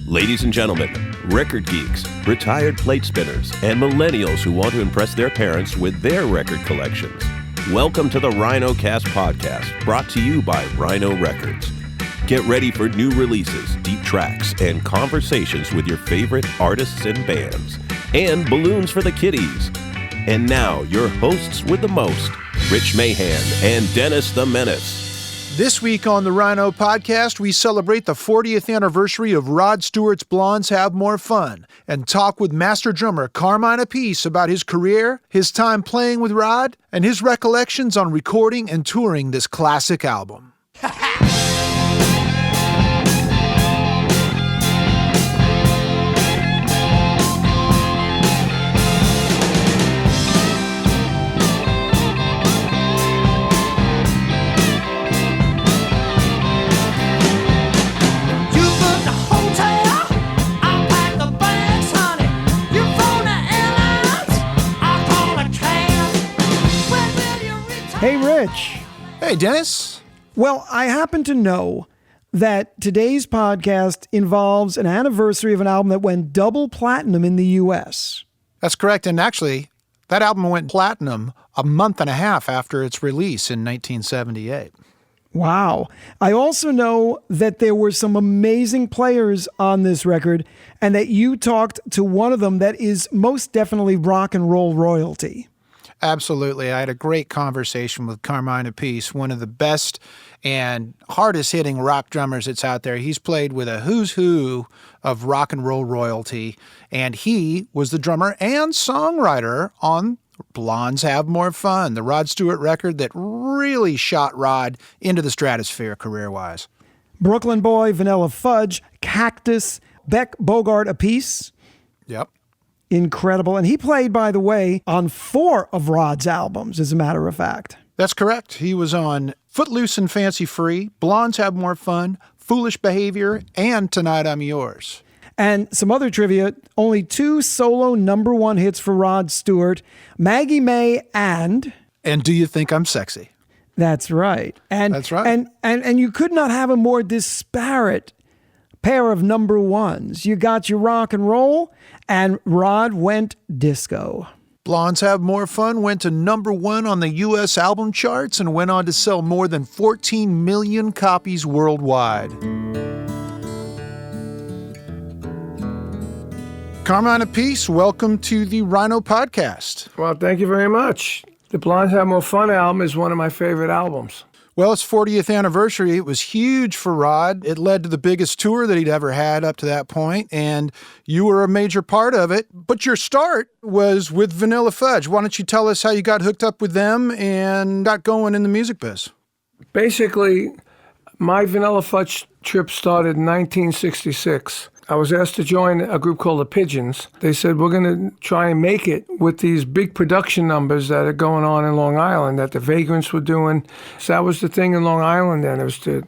Ladies and gentlemen, record geeks, retired plate spinners, and millennials who want to impress their parents with their record collections. Welcome to the Rhino Podcast, brought to you by Rhino Records. Get ready for new releases, deep tracks, and conversations with your favorite artists and bands, and balloons for the kiddies. And now, your hosts with the most, Rich Mahan and Dennis the Menace. This week on the Rhino Podcast, we celebrate the 40th anniversary of Rod Stewart's Blondes Have More Fun and talk with master drummer Carmine Appice about his career, his time playing with Rod, and his recollections on recording and touring this classic album. Hey, Rich. Hey, Dennis. Well, I happen to know that today's podcast involves an anniversary of an album that went double platinum in the U.S. That's correct. And actually, that album went platinum a month and a half after its release in 1978. Wow. I also know that there were some amazing players on this record and that you talked to one of them that is most definitely rock and roll royalty. Absolutely. I had a great conversation with Carmine Appice, one of the best and hardest hitting rock drummers that's out there. He's played with a who's who of rock and roll royalty, and he was the drummer and songwriter on Blondes Have More Fun, the Rod Stewart record that really shot Rod into the stratosphere career-wise. Brooklyn Boy, Vanilla Fudge, Cactus, Beck Bogart Appice. Yep. Incredible. And he played, by the way, on 4 of Rod's albums, as a matter of fact. That's correct. He was on Footloose and Fancy Free, Blondes Have More Fun, Foolish Behavior, and Tonight I'm Yours. And some other trivia, only 2 solo number 1 hits for Rod Stewart, Maggie May and Do You Think I'm Sexy? That's right. That's right. And you could not have a more disparate pair of number 1s. You got your rock and roll, and Rod went disco. Blondes Have More Fun went to number 1 on the U.S. album charts and went on to sell more than 14 million copies worldwide. Carmine Appice, welcome to the Rhino Podcast. Well, thank you very much. The Blondes Have More Fun album is one of my favorite albums. Well, its 40th anniversary, it was huge for Rod. It led to the biggest tour that he'd ever had up to that point, and you were a major part of it. But your start was with Vanilla Fudge. Why don't you tell us how you got hooked up with them and got going in the music biz? Basically, my Vanilla Fudge trip started in 1966. I was asked to join a group called the Pigeons. They said, we're going to try and make it with these big production numbers that are going on in Long Island that the Vagrants were doing. So that was the thing in Long Island then. It was to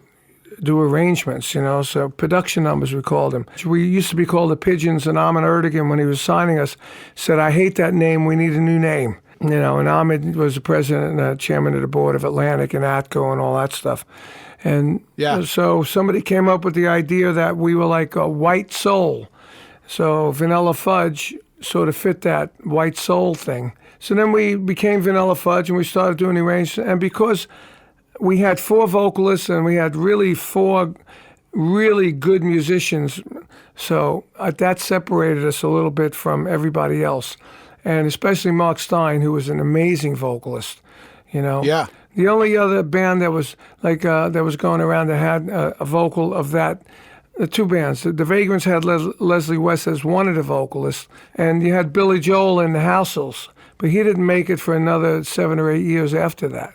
do arrangements, so production numbers we called them. We used to be called the Pigeons, and Ahmet Erdogan, when he was signing us, said, I hate that name, we need a new name. And Ahmet was the president and chairman of the board of Atlantic and ATCO and all that stuff. And so somebody came up with the idea that we were like a white soul. So Vanilla Fudge sort of fit that white soul thing. So then we became Vanilla Fudge and we started doing the arrangements. And because we had 4 vocalists and we had really 4 really good musicians, so that separated us a little bit from everybody else. And especially Mark Stein, who was an amazing vocalist, Yeah. The only other band that was that was going around that had a vocal of that, the 2 bands. The Vagrants had Leslie West as one of the vocalists, and you had Billy Joel in the Housells, but he didn't make it for another 7 or 8 years after that.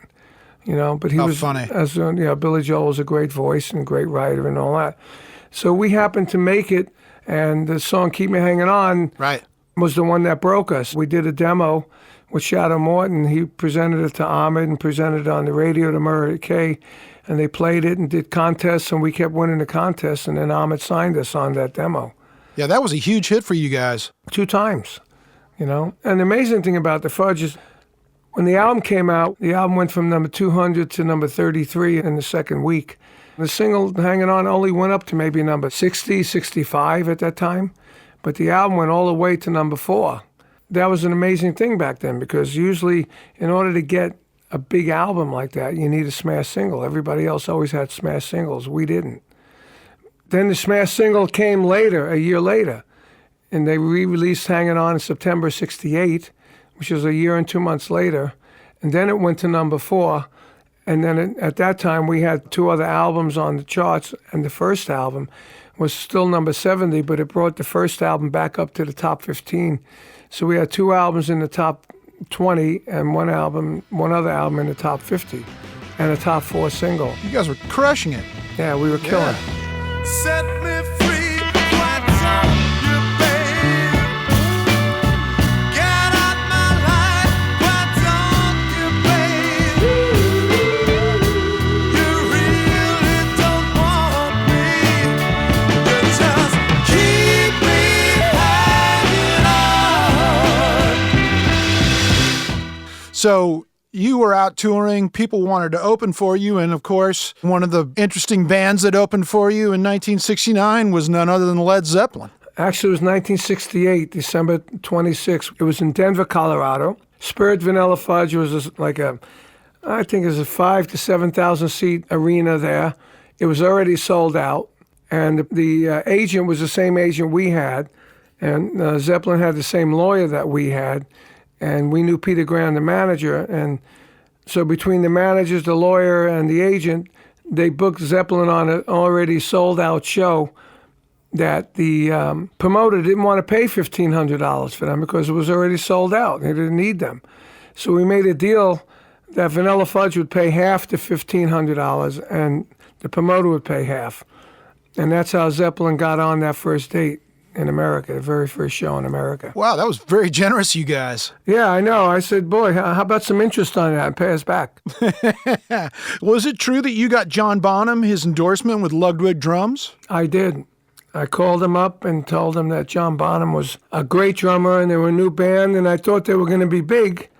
But he was funny. Billy Joel was a great voice and great writer and all that. So we happened to make it, and the song "Keep Me Hanging On" was the one that broke us. We did a demo with Shadow Morton. He presented it to Ahmed and presented it on the radio to Murray Kay, and they played it and did contests, and we kept winning the contests, and then Ahmed signed us on that demo. Yeah, that was a huge hit for you guys. 2 times, And the amazing thing about the Fudge is when the album came out, the album went from number 200 to number 33 in the second week. The single, Hanging On, only went up to maybe number 60, 65 at that time, but the album went all the way to number 4. That was an amazing thing back then, because usually in order to get a big album like that, you need a smash single. Everybody else always had smash singles. We didn't. Then the smash single came later, a year later, and they re-released Hanging On in September 68, which was a year and 2 months later, and then it went to number 4. And then at that time, we had 2 other albums on the charts, and the first album was still number 70, but it brought the first album back up to the top 15. So we had 2 albums in the top 20 and one other album in the top 50 and a top 4 single. You guys were crushing it. Yeah, we were killing it. Set me free, what's on you, babe? Get out my life, what's on you, babe? You really don't want me, you just keep me hanging on. So you were out touring, people wanted to open for you, and of course, one of the interesting bands that opened for you in 1969 was none other than Led Zeppelin. Actually, it was 1968, December 26th. It was in Denver, Colorado. Spirit Vanilla Fudge was I think it was a 5,000 to 7,000 seat arena there. It was already sold out, and the agent was the same agent we had, and Zeppelin had the same lawyer that we had. And we knew Peter Graham, the manager, and so between the managers, the lawyer, and the agent, they booked Zeppelin on an already sold-out show that the promoter didn't want to pay $1,500 for them because it was already sold out. They didn't need them. So we made a deal that Vanilla Fudge would pay half the $1,500 and the promoter would pay half. And that's how Zeppelin got on that first date in America, the very first show in America. Wow, that was very generous, you guys. Yeah, I know. I said, boy, how about some interest on that and pay us back? Was it true that you got John Bonham his endorsement with Ludwig drums? I did. I called him up and told him that John Bonham was a great drummer and they were a new band and I thought they were going to be big.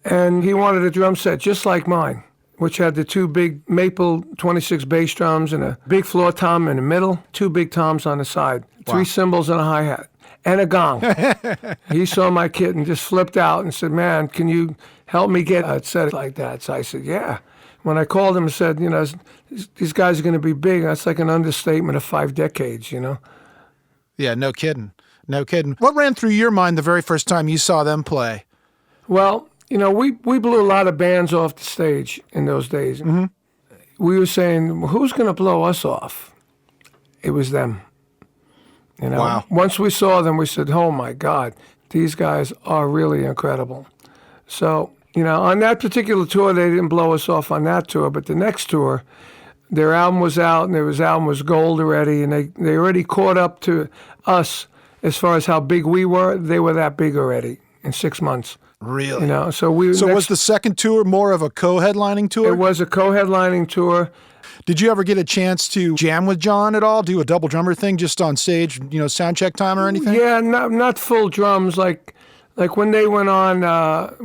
And he wanted a drum set just like mine, which had the 2 big maple 26 bass drums and a big floor tom in the middle, 2 big toms on the side, 3 cymbals and a hi-hat, and a gong. He saw my kit and just flipped out and said, man, can you help me get a set like that? So I said, yeah. When I called him and said, these guys are going to be big, that's like an understatement of 5 decades, Yeah, no kidding. No kidding. What ran through your mind the very first time you saw them play? Well, we blew a lot of bands off the stage in those days. Mm-hmm. We were saying, who's going to blow us off? It was them. Wow. Once we saw them, we said, oh my God, these guys are really incredible. So, on that particular tour, they didn't blow us off on that tour, but the next tour, their album was out and their album was gold already, and they already caught up to us as far as how big we were. They were that big already in 6 months. Really? So was the second tour more of a co-headlining tour? It was a co-headlining tour. Did you ever get a chance to jam with John at all? Do a double drummer thing just on stage, sound check time or anything? Yeah, not full drums. Like when they went on,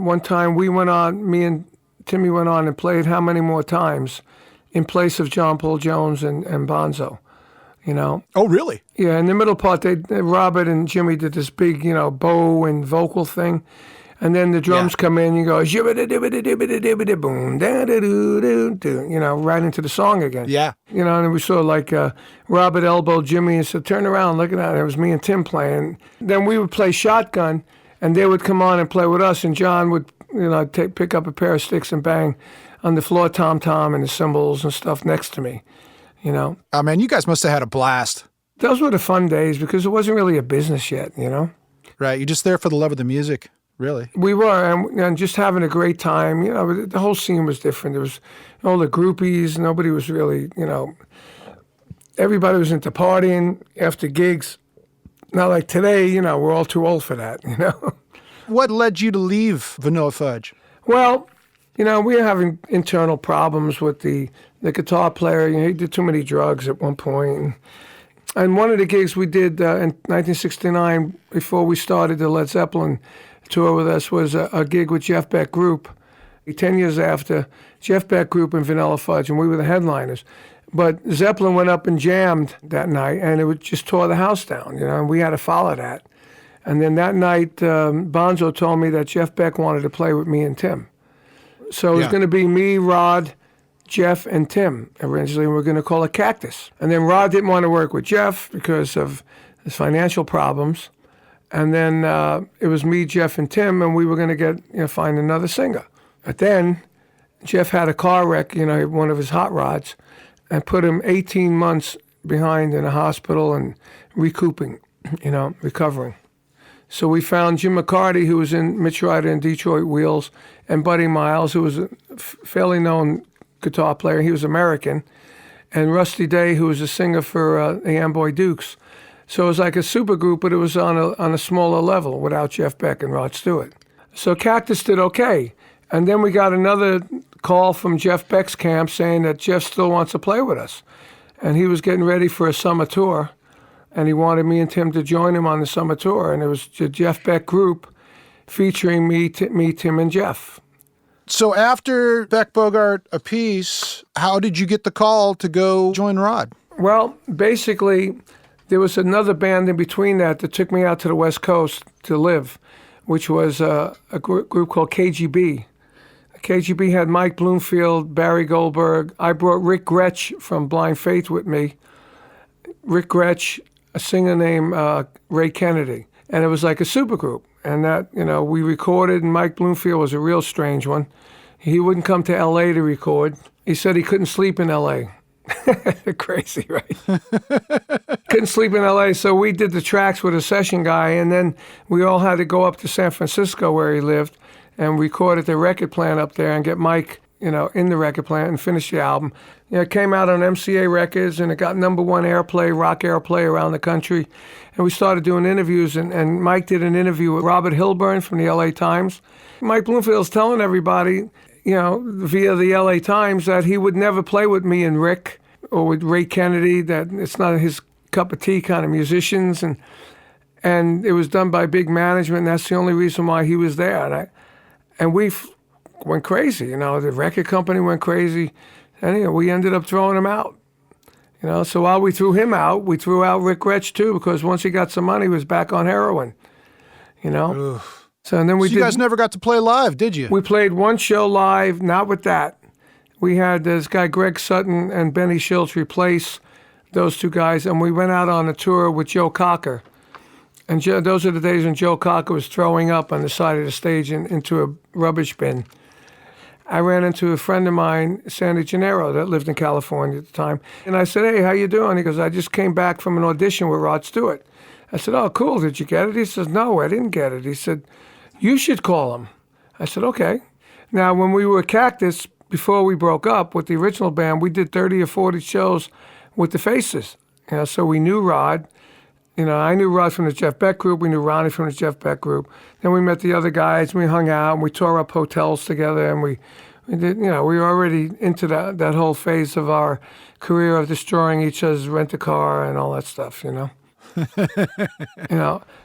one time me and Timmy went on and played How Many More Times in place of John Paul Jones and Bonzo, Oh, really? Yeah, in the middle part, Robert and Jimmy did this big, bow and vocal thing. And then the drums come in, you go, boom, right into the song again. Yeah. And we saw Robert elbowed Jimmy and said, turn around, look at that. It was me and Tim playing. Then we would play shotgun, and they would come on and play with us, and John would, pick up a pair of sticks and bang on the floor tom-tom and the cymbals and stuff next to me, Oh, man, you guys must have had a blast. Those were the fun days because it wasn't really a business yet, Right, you're just there for the love of the music. Really? We were, and just having a great time. The whole scene was different. There was all the groupies. Nobody was really, everybody was into partying after gigs. Not like today, we're all too old for that, What led you to leave Vanilla Fudge? Well, we were having internal problems with the guitar player. He did too many drugs at one point. And one of the gigs we did in 1969, before we started the Led Zeppelin tour with us, was a gig with Jeff Beck Group. 10 years after, Jeff Beck Group and Vanilla Fudge, and we were the headliners. But Zeppelin went up and jammed that night, and it just tore the house down, and we had to follow that. And then that night, Bonzo told me that Jeff Beck wanted to play with me and Tim. So it was going to be me, Rod, Jeff, and Tim. Originally, we were going to call it Cactus. And then Rod didn't want to work with Jeff because of his financial problems. And then it was me, Jeff, and Tim, and we were going to find another singer. But then Jeff had a car wreck, one of his hot rods, and put him 18 months behind in a hospital and recovering. So we found Jim McCarty, who was in Mitch Ryder and Detroit Wheels, and Buddy Miles, who was a fairly known guitar player. He was American. And Rusty Day, who was a singer for the Amboy Dukes. So it was like a super group, but it was on a smaller level without Jeff Beck and Rod Stewart. So Cactus did okay. And then we got another call from Jeff Beck's camp saying that Jeff still wants to play with us. And he was getting ready for a summer tour. And he wanted me and Tim to join him on the summer tour. And it was the Jeff Beck group featuring me, Tim, and Jeff. So after Beck, Bogart, Appice, how did you get the call to go join Rod? Well, basically, there was another band in between that took me out to the West Coast to live, which was a group called KGB. KGB had Mike Bloomfield, Barry Goldberg. I brought Rick Gretsch from Blind Faith with me. Rick Gretsch, a singer named Ray Kennedy. And it was like a supergroup. And that, we recorded, and Mike Bloomfield was a real strange one. He wouldn't come to L.A. to record. He said he couldn't sleep in L.A. Crazy, right? Couldn't sleep in L.A., so we did the tracks with a session guy, and then we all had to go up to San Francisco where he lived and record at the record plant up there and get Mike, in the record plant and finish the album. It came out on MCA Records, and it got #1 airplay, rock airplay around the country. And we started doing interviews, and Mike did an interview with Robert Hilburn from the LA Times. Mike Bloomfield's telling everybody, via the LA Times, that he would never play with me and Rick or with Ray Kennedy, that it's not his cup of tea kind of musicians. And it was done by big management, and that's the only reason why he was there. And we went crazy, the record company went crazy. And we ended up throwing him out. So while we threw him out, we threw out Rick Gretsch too, because once he got some money, he was back on heroin. Oof. So and then you guys never got to play live, did you? We played one show live, not with that. We had this guy Greg Sutton and Benny Schultz replace those two guys, and we went out on a tour with Joe Cocker. And those are the days when Joe Cocker was throwing up on the side of the stage into a rubbish bin. I ran into a friend of mine, Sandy Gennaro, that lived in California at the time. And I said, "Hey, how you doing?" He goes, "I just came back from an audition with Rod Stewart." I said, "Oh, cool. Did you get it?" He says, "No, I didn't get it." He said, "You should call him." I said, "Okay." Now, when we were Cactus, before we broke up with the original band, we did 30 or 40 shows with the Faces. So we knew Rod. I knew Rod from the Jeff Beck group. We knew Ronnie from the Jeff Beck group. Then we met the other guys, and we hung out, and we tore up hotels together, and we did, we were already into that whole phase of our career of destroying each other's rent-a-car and all that stuff,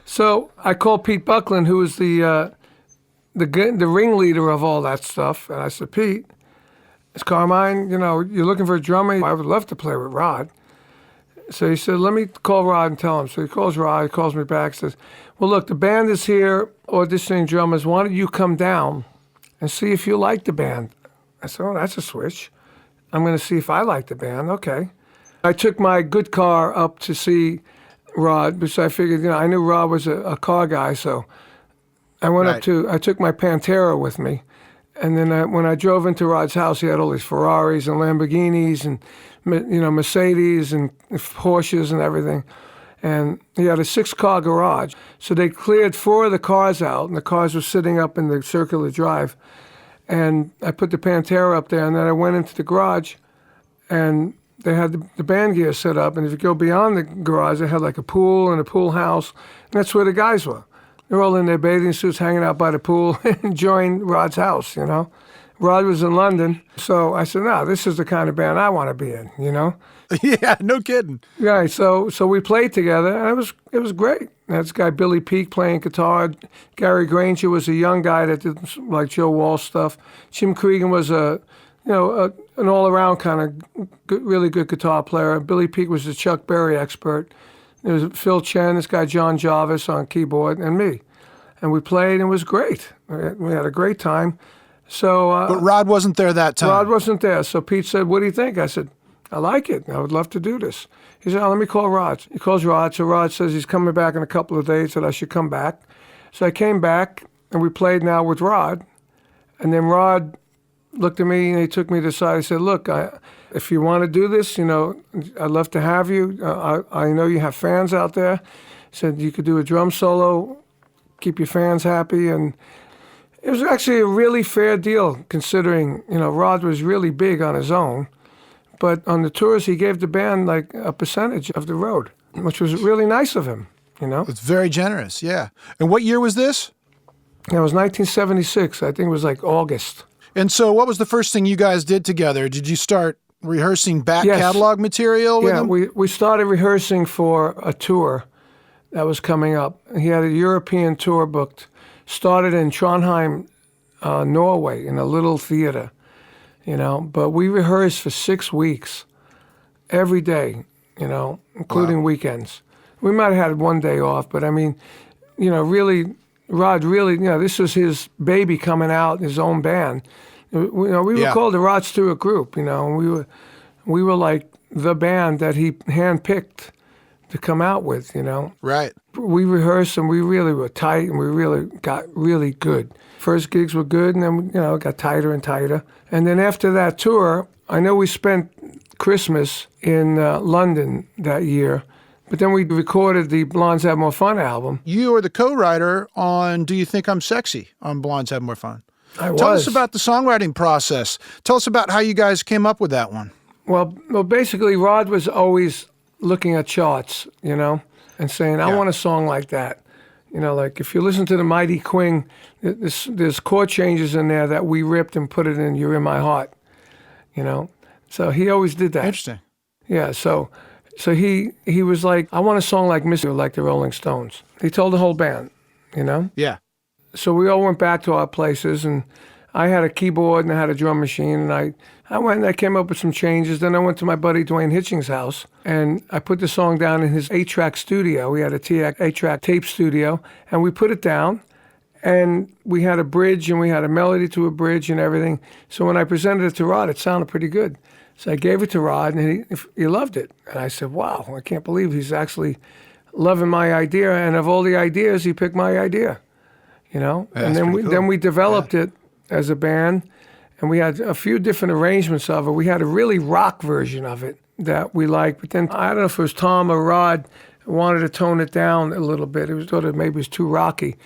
So I called Pete Buckland, who was the ringleader of all that stuff, and I said, "Pete, it's Carmine, you're looking for a drummer? I would love to play with Rod." So he said, "Let me call Rod and tell him." So he calls Rod, he calls me back, says, "Well, look, the band is here auditioning drummers. Why don't you come down and see if you like the band?" I said, "Oh, that's a switch. I'm going to see if I like the band." Okay. I took my good car up to see Rod, because I figured, I knew Rod was a car guy, so I went up I took my Pantera with me. And then when I drove into Rod's house, he had all these Ferraris and Lamborghinis and, Mercedes and Porsches and everything. And he had a 6-car garage. So they cleared 4 of the cars out, and the cars were sitting up in the circular drive. And I put the Pantera up there, and then I went into the garage, and they had the band gear set up. And if you go beyond the garage, they had like a pool and a pool house. And that's where the guys were. They're all in their bathing suits hanging out by the pool, enjoying Rod's house, Rod was in London, so I said, "No, this is the kind of band I want to be in, Yeah, no kidding. Right, so we played together, and it was great. That's guy Billy Peake playing guitar. Gary Granger was a young guy that did like Joe Walsh stuff. Jim Cregan was a an all-around kind of good, really good guitar player. Billy Peake was the Chuck Berry expert. There was Phil Chen, this guy John Jarvis on keyboard, and me. And we played, and it was great. We had a great time. So, But Rod wasn't there that time. Rod wasn't there. So Pete said, what do you think? I said, I like it. I would love to do this. He said, let me call Rod. He calls Rod. So Rod says he's coming back in a couple of days, that I should come back. So I came back, and we played now with Rod. And then Rod looked at me, and he took me to the side. He said, look, if you want to do this, I'd love to have you. I know you have fans out there. He said, you could do a drum solo, keep your fans happy. And it was actually a really fair deal, considering, Rod was really big on his own. But on the tours, he gave the band like a percentage of the road, which was really nice of him, It's very generous, yeah. And what year was this? It was 1976. I think it was like August. And so what was the first thing you guys did together? Did you start rehearsing back catalog material with him? We started rehearsing for a tour that was coming up. He had a European tour booked, started in Trondheim, Norway, in a little theater, But we rehearsed for 6 weeks, every day, including weekends. We might have had one day off, but I mean, really, Rod really, this was his baby coming out, his own band. We were called the Rod Stewart Group, and we were like the band that he handpicked to come out with, Right. We rehearsed, and we really were tight, and we really got really good. First gigs were good, and then, it got tighter and tighter. And then after that tour, I know we spent Christmas in London that year, but then we recorded the Blondes Have More Fun album. You are the co-writer on Do You Think I'm Sexy on Blondes Have More Fun. I was. Tell us about the songwriting process. Tell us about how you guys came up with that one. Well, basically, Rod was always looking at charts, and saying, I want a song like that. Like if you listen to the Mighty Queen, there's chord changes in there that we ripped and put it in You're in My Heart, So he always did that. Interesting. Yeah, so he was like, I want a song like Mr. like the Rolling Stones. He told the whole band, Yeah. So we all went back to our places, and I had a keyboard and I had a drum machine, and I went and I came up with some changes. Then I went to my buddy Dwayne Hitchings' house, and I put the song down in his 8-track studio. We had a 8-track tape studio, and we put it down, and we had a bridge, and we had a melody to a bridge and everything. So when I presented it to Rod, it sounded pretty good. So I gave it to Rod, and he loved it. And I said, wow, I can't believe he's actually loving my idea. And of all the ideas, he picked my idea, And then we developed it as a band, and we had a few different arrangements of it. We had a really rock version of it that we liked, but then I don't know if it was Tom or Rod wanted to tone it down a little bit. It was thought it maybe was too rocky.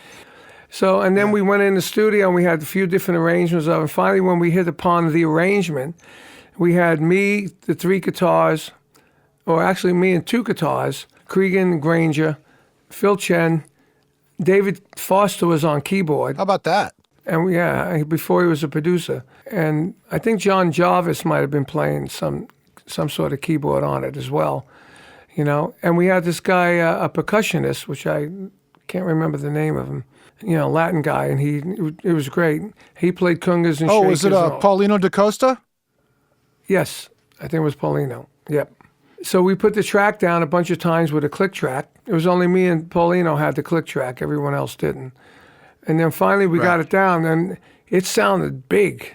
So, and then we went in the studio and we had a few different arrangements of it. And finally, when we hit upon the arrangement, we had me, the 3 guitars, or actually me and 2 guitars, Cregan Granger, Phil Chen, David Foster was on keyboard. How about that? And before he was a producer. And I think John Jarvis might have been playing some sort of keyboard on it as well, And we had this guy, a percussionist, which I can't remember the name of him, Latin guy, and it was great. He played congas and shakers. Oh, was it Paulino da Costa? Yes, I think it was Paulino. Yep. So we put the track down a bunch of times with a click track. It was only me and Paulino had the click track. Everyone else didn't. And then finally we got it down, and it sounded big.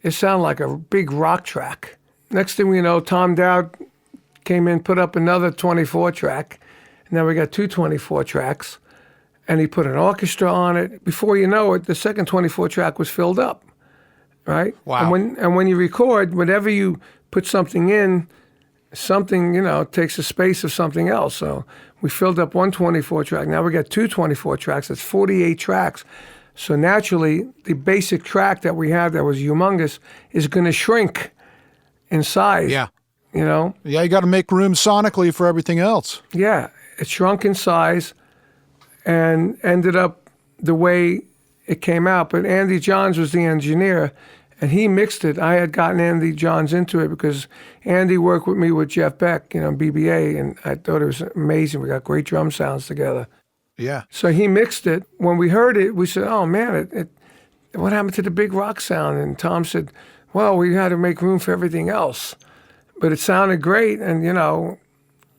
It sounded like a big rock track. Next thing we know, Tom Dowd came in, put up another 24-track, and then we got 2 24-tracks, and he put an orchestra on it. Before you know it, the second 24-track was filled up, right? Wow. And when you record, whenever you put something in, something, takes the space of something else. So we filled up 1 24-track. Now we got 2 24-tracks. That's 48 tracks. So naturally, the basic track that we had that was humongous is going to shrink in size. Yeah. Yeah, you got to make room sonically for everything else. Yeah, it shrunk in size and ended up the way it came out. But Andy Johns was the engineer, and he mixed it. I had gotten Andy Johns into it because Andy worked with me with Jeff Beck, BBA, and I thought it was amazing. We got great drum sounds together. Yeah. So he mixed it. When we heard it, we said, oh, man, what happened to the big rock sound? And Tom said, well, we had to make room for everything else. But it sounded great, and, you know,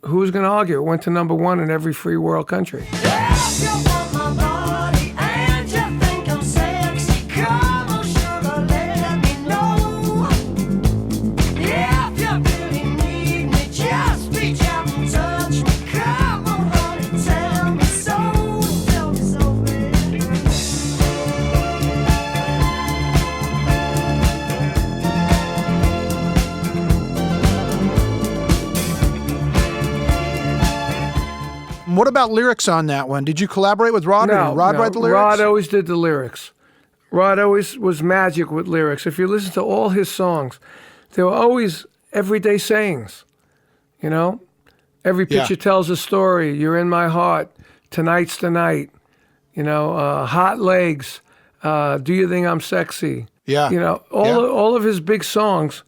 who's going to argue? It went to number one in every free world country. If you want my body and you think I'm sexy, come on, sugar, let me know. If you really need me, just reach out and touch me. Come on, honey, tell me so, baby. What about lyrics on that one? Did you collaborate with Rod? or did Rod write the lyrics? Rod always did the lyrics. Rod always was magic with lyrics. If you listen to all his songs, they were always everyday sayings, you know? Every picture tells a story. You're in my heart. Tonight's the night. You know, hot legs. Do you think I'm sexy? Yeah. You know, all of his big songs,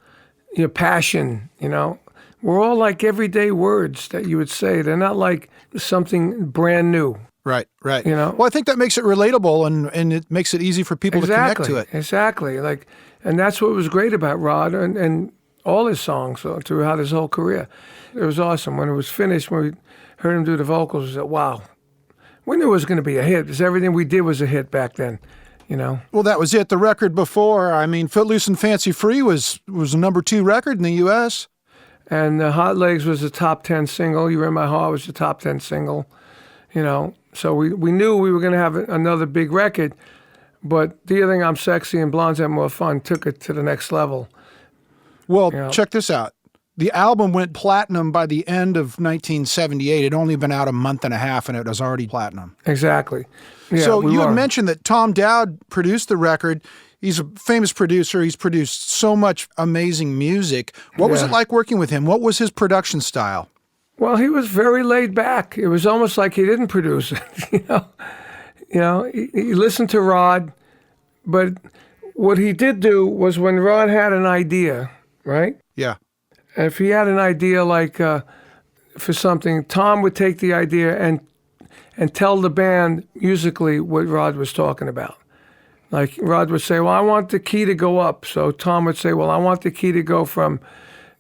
you know, passion, you know, were all like everyday words that you would say. They're not like something brand new. Right. You know? Well, I think that makes it relatable and it makes it easy for people to connect to it. Exactly. Like, and that's what was great about Rod and all his songs throughout his whole career. It was awesome. When it was finished, when we heard him do the vocals, we said, wow. We knew it was going to be a hit because everything we did was a hit back then, you know? Well, that was it. The record before, I mean, Footloose and Fancy Free was a number 2 record in the U.S. And Hot Legs was a top 10 single. You're in My Heart was a top 10 single, you know? So we knew we were going to have another big record, but Do You Think I'm Sexy and Blondes Have More Fun took it to the next level. Well, you know? check this out. The album went platinum by the end of 1978. It had only been out a month and a half, and it was already platinum. Exactly. Yeah, so you had mentioned that Tom Dowd produced the record. He's a famous producer. He's produced so much amazing music. What was it like working with him? What was his production style? Well, he was very laid back. It was almost like he didn't produce it, You know, he listened to Rod, but what he did do was when Rod had an idea, right? Yeah. If he had an idea like for something, Tom would take the idea and tell the band musically what Rod was talking about. Like Rod would say, well, I want the key to go up. So Tom would say, well, I want the key to go from,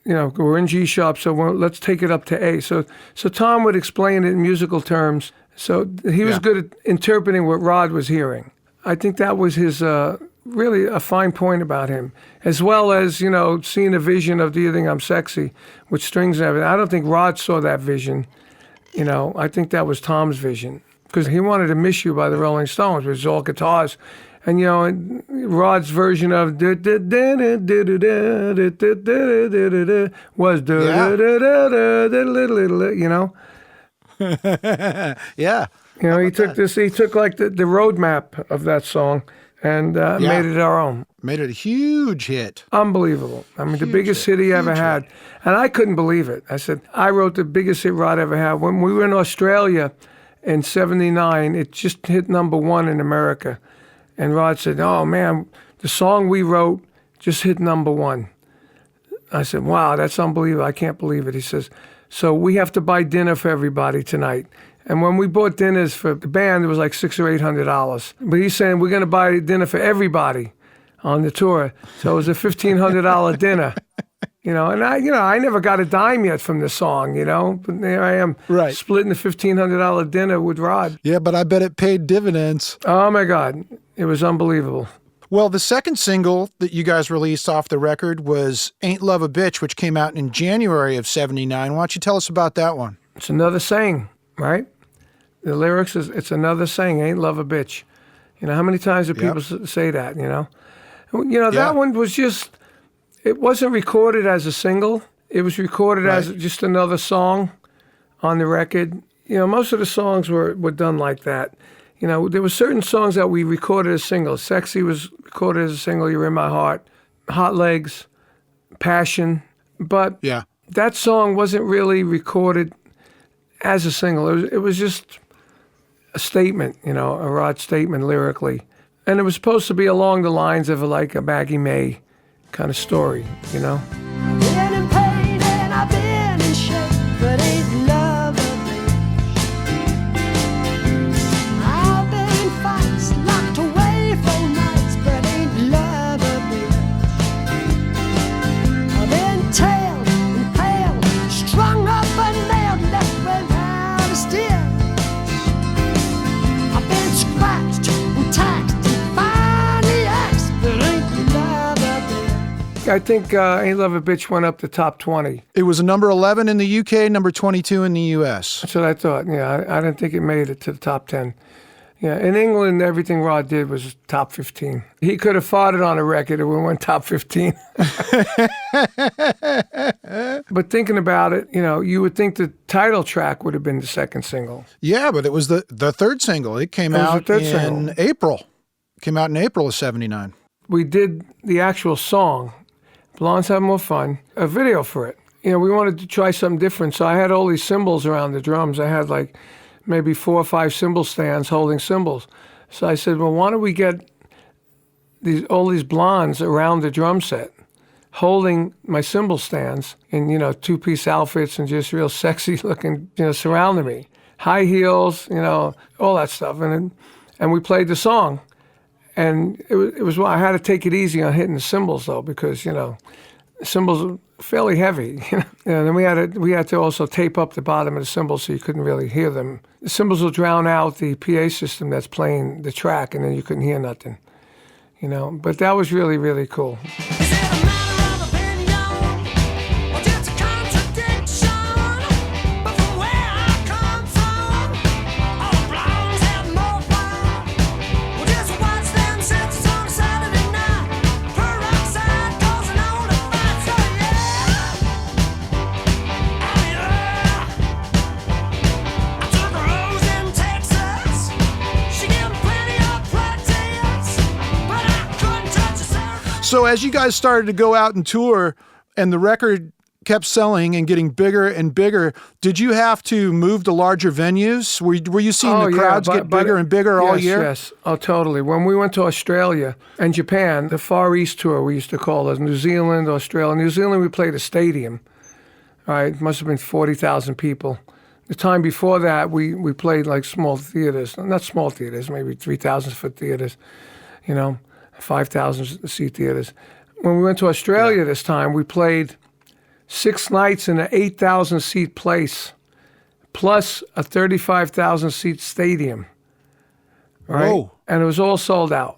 you know, we're in G sharp, so let's take it up to A. So Tom would explain it in musical terms. So he was good at interpreting what Rod was hearing. I think that was his really a fine point about him, as well as, you know, seeing a vision of Do You Think I'm Sexy with strings and everything. I don't think Rod saw that vision. You know, I think that was Tom's vision because he wanted to Miss You by the Rolling Stones, which is all guitars. And, you know, Rod's version of was you know? Yeah. You know, he took like the roadmap of that song and made it our own. Made it a huge hit. Unbelievable. I mean, the biggest hit he ever had. And I couldn't believe it. I said, I wrote the biggest hit Rod ever had. When we were in Australia in 79, it just hit number 1 in America. And Rod said, oh, man, the song we wrote just hit number 1. I said, wow, that's unbelievable. I can't believe it. He says, so we have to buy dinner for everybody tonight. And when we bought dinners for the band, it was like $600 or $800. But he's saying we're going to buy dinner for everybody on the tour. So it was a $1,500 dinner. You know, and I never got a dime yet from the song, you know. But there I am, splitting the $1,500 dinner with Rod. Yeah, but I bet it paid dividends. Oh, my God. It was unbelievable. Well, the second single that you guys released off the record was Ain't Love a Bitch, which came out in January of 79. Why don't you tell us about that one? It's another saying, right? The lyrics is, it's another saying, ain't love a bitch. You know, how many times do people say that, you know? You know, that one was just, it wasn't recorded as a single. It was recorded as just another song on the record. You know, most of the songs were done like that. You know, there were certain songs that we recorded as singles. Sexy was recorded as a single, You're in My Heart. Hot Legs, Passion. But that song wasn't really recorded as a single. It was just a statement, you know, a Rod statement lyrically. And it was supposed to be along the lines of like a Maggie May kind of story, you know? Been in pain and I've been in shape, but ain't love a bitch. I've been in fights, locked away for nights, but ain't love a bitch. I think Ain't Love a Bitch went up to top 20. It was a number 11 in the UK, number 22 in the US. That's what I thought. Yeah, I didn't think it made it to the top 10. Yeah, in England, everything Rod did was top 15. He could have farted on a record and we went top 15. But thinking about it, you would think the title track would have been the second single. Yeah, but it was the third single. It came out in April. Came out in April of 79. We did the actual song, Blondes Have More Fun, a video for it. We wanted to try something different, so I had all these cymbals around the drums. I had like maybe 4 or 5 cymbal stands holding cymbals. So I said, well, why don't we get all these blondes around the drum set holding my cymbal stands in, 2-piece outfits and just real sexy looking, surrounding me. High heels, all that stuff. And we played the song. And it was I had to take it easy on hitting the cymbals though, because, the cymbals are fairly heavy. And then we had to also tape up the bottom of the cymbals so you couldn't really hear them. The cymbals will drown out the PA system that's playing the track, and then you couldn't hear nothing. But that was really, really cool. Is it a matter of opinion, or just a contradiction? But from where I come from, all blondes have more fun. We'll just watch them sets on Saturday night. Peroxide causing all the fight, so I took Rose in Texas. She gave me plenty of practice, but I couldn't touch a surface. So as you guys started to go out and tour and the record kept selling and getting bigger and bigger, did you have to move to larger venues? Were you seeing the crowds get bigger and bigger all year? Yes, oh, totally. When we went to Australia and Japan, the Far East tour we used to call it, New Zealand, Australia. New Zealand, we played a stadium. All right, it must have been 40,000 people. The time before that, we played like small theaters. Not small theaters, maybe 3,000-foot theaters, 5,000-seat theaters. When we went to Australia this time, we played 6 nights in an 8,000-seat place, plus a 35,000-seat stadium. Right? Whoa. And it was all sold out.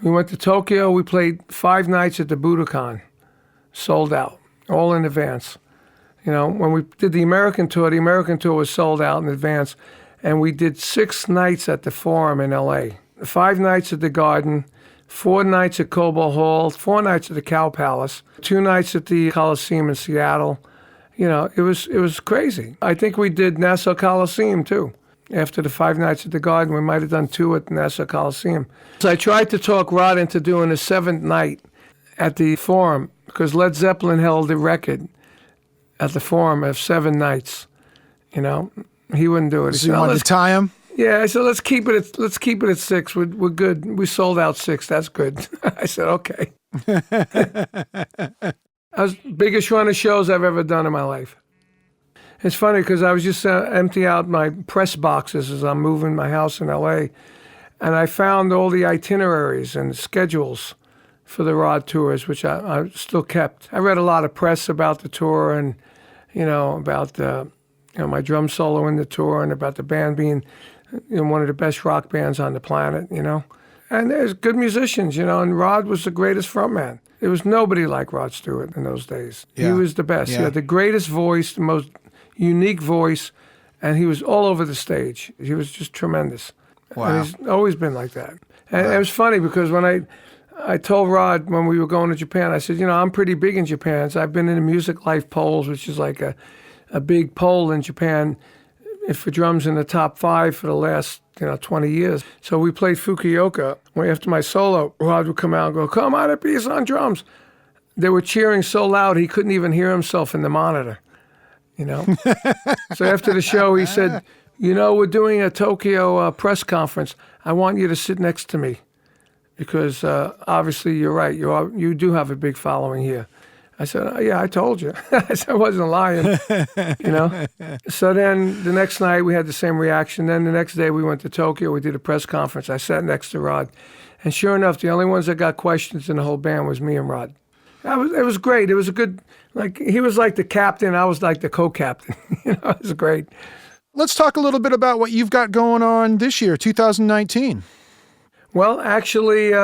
We went to Tokyo. We played 5 nights at the Budokan, sold out, all in advance. When we did the American tour was sold out in advance, and we did 6 nights at the Forum in L.A., 5 nights at the Garden, 4 nights at Cobo Hall, 4 nights at the Cow Palace, 2 nights at the Coliseum in Seattle. It was crazy. I think we did Nassau Coliseum too. After the 5 nights at the Garden, we might have done 2 at Nassau Coliseum. So I tried to talk Rod into doing a 7th night at the Forum, because Led Zeppelin held the record at the Forum of 7 nights. He wouldn't do it. So you wanted to tie him? Yeah, I said, let's keep it at 6. We're good. We sold out 6. That's good. I said, okay. That was the biggest run of shows I've ever done in my life. It's funny because I was just emptying out my press boxes as I'm moving my house in L.A., and I found all the itineraries and schedules for the Rod tours, which I still kept. I read a lot of press about the tour and, about my drum solo in the tour and about the band being one of the best rock bands on the planet, And there's good musicians, and Rod was the greatest frontman. There was nobody like Rod Stewart in those days. Yeah. He was the best. Yeah. He had the greatest voice, the most unique voice, and he was all over the stage. He was just tremendous. Wow. And he's always been like that. And it was funny because when I told Rod when we were going to Japan, I said, I'm pretty big in Japan. So I've been in the Music Life polls, which is like a big poll in Japan for drums in the top 5 for the last 20 years. So we played Fukuoka. After my solo, Rod would come out and go, Carmine Appice on drums. They were cheering so loud he couldn't even hear himself in the monitor. So after the show, he said, we're doing a Tokyo press conference. I want you to sit next to me because obviously you're right. You do have a big following here. I said, yeah, I told you. I said, I wasn't lying, So then the next night we had the same reaction. Then the next day we went to Tokyo. We did a press conference. I sat next to Rod. And sure enough, the only ones that got questions in the whole band was me and Rod. It was great. It was a good, he was like the captain. I was like the co-captain. It was great. Let's talk a little bit about what you've got going on this year, 2019. Well, actually,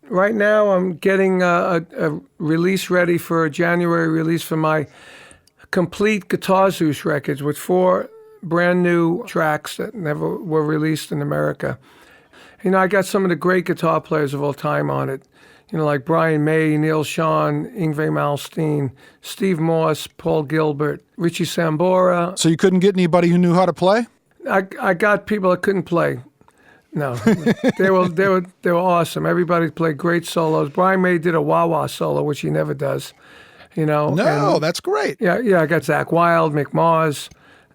Right now, I'm getting a release ready for a January release for my complete Guitar Zeus records with 4 brand new tracks that never were released in America. You know, I got some of the great guitar players of all time on it. You know, like Brian May, Neil Schon, Yngwie Malmsteen, Steve Morse, Paul Gilbert, Richie Sambora. So you couldn't get anybody who knew how to play? I got people that couldn't play. No, they were awesome. Everybody played great solos. Brian May did a wah-wah solo, which he never does. You know. No, and, that's great. yeah. I got Zach Wilde, Mick Mars,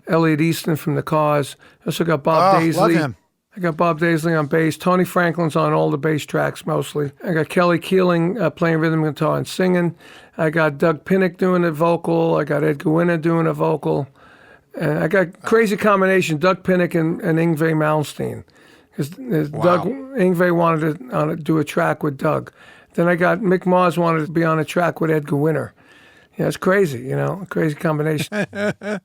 Elliot Easton from the Cars. I also got Bob Daisley. Love him. I got Bob Daisley on bass. Tony Franklin's on all the bass tracks mostly. I got Kelly Keeling playing rhythm guitar and singing. I got Doug Pinnick doing a vocal. I got Ed Gewinner doing a vocal. And I got crazy combination, Doug Pinnick and Yngwie Malmsteen. Because Yngwie wanted to do a track with Doug. Then I got Mick Mars wanted to be on a track with Ed Gewinner. Yeah, it's crazy, you know, crazy combination. Great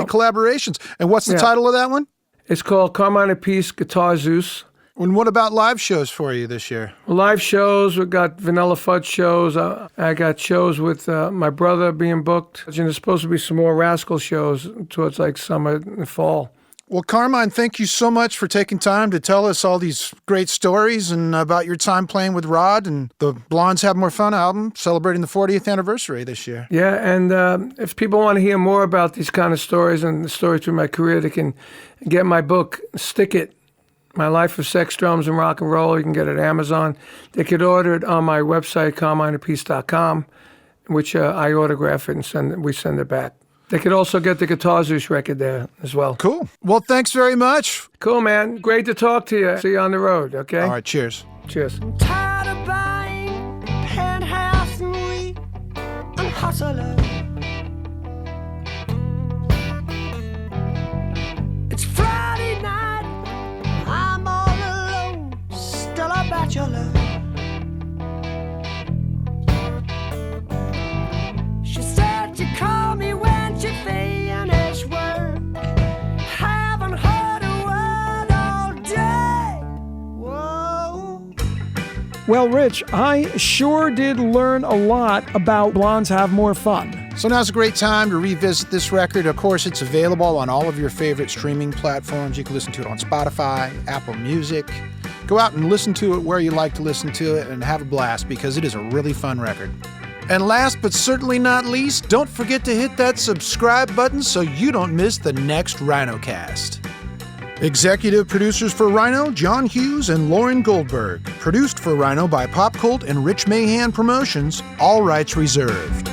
collaborations. And what's the title of that one? It's called Carmine Appice Guitar Zeus. And what about live shows for you this year? Live shows, we've got Vanilla Fudge shows. I got shows with my brother being booked. And there's supposed to be some more Rascal shows towards like summer and fall. Well, Carmine, thank you so much for taking time to tell us all these great stories and about your time playing with Rod and the Blondes Have More Fun album, celebrating the 40th anniversary this year. Yeah, and if people want to hear more about these kind of stories and the stories through my career, they can get my book, Stick It, My Life of Sex, Drums, and Rock and Roll. You can get it at Amazon. They could order it on my website, carmineappice.com, which I autograph it and we send it back. They could also get the Guitar Zeus record there as well. Cool. Well, thanks very much. Cool, man. Great to talk to you. See you on the road, okay? All right, cheers. Cheers. Tired of buying penthouse and we and hustler. It's Friday night, I'm all alone, still a bachelor. She said you call me when you finish work. Haven't heard a word all day. Whoa. Well, Rich, I sure did learn a lot about Blondes Have More Fun. So now's a great time to revisit this record. Of course, it's available on all of your favorite streaming platforms. You can listen to it on Spotify, Apple Music. Go out and listen to it where you like to listen to it and have a blast because it is a really fun record. And last but certainly not least, don't forget to hit that subscribe button so you don't miss the next Rhinocast. Executive producers for Rhino, John Hughes and Lauren Goldberg. Produced for Rhino by Pop Cult and Rich Mahan Promotions, all rights reserved.